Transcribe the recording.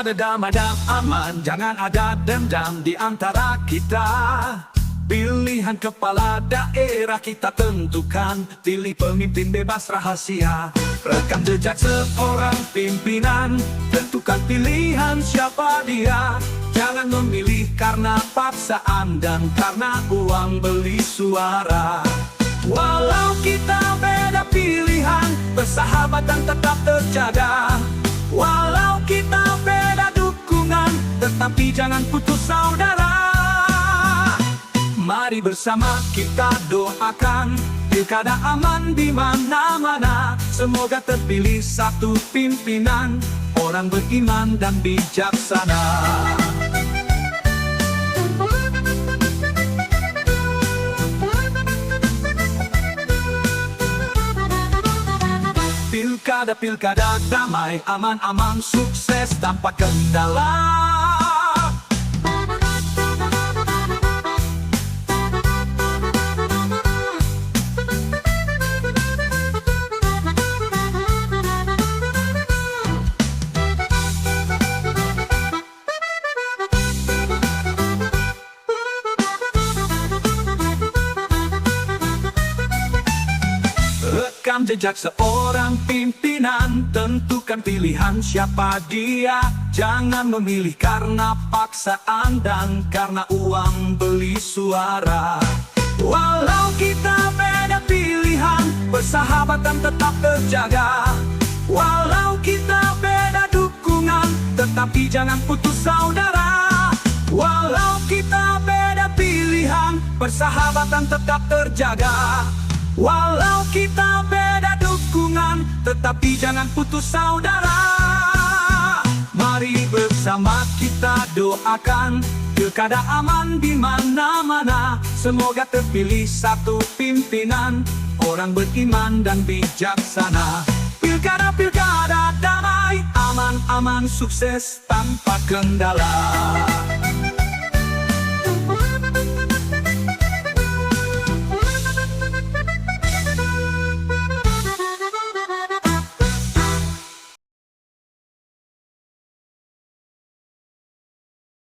Pilkada damai dan aman, jangan ada dendam di antara kita. Pilihan kepala daerah kita tentukan, pilih pemimpin bebas rahasia. Rekam jejak seorang pimpinan, tentukan pilihan siapa dia. Jangan memilih karena paksaan dan karena uang beli suara. Walau kita beda pilihan, persahabatan tetap terjaga. Walau kita beda dukungan, tetapi jangan putus saudara. Mari bersama kita doakan pilkada aman di mana-mana. Semoga terpilih satu pimpinan, orang beriman dan bijaksana. Pilkada damai, aman-aman, sukses tanpa kendala. Rekam jejak seorang pimpinan, tentukan pilihan siapa dia. Jangan memilih karena paksaan dan karena uang beli suara. Walau kita beda pilihan, persahabatan tetap terjaga. Walau kita beda dukungan, tetapi jangan putus saudara. Walau kita beda pilihan, persahabatan tetap terjaga. Walau kita beda dukungan, tetapi jangan putus saudara. Mari bersama kita doakan pilkada aman di mana-mana. Semoga terpilih satu pimpinan, orang beriman dan bijaksana. Pilkada damai, aman-aman, sukses tanpa kendala.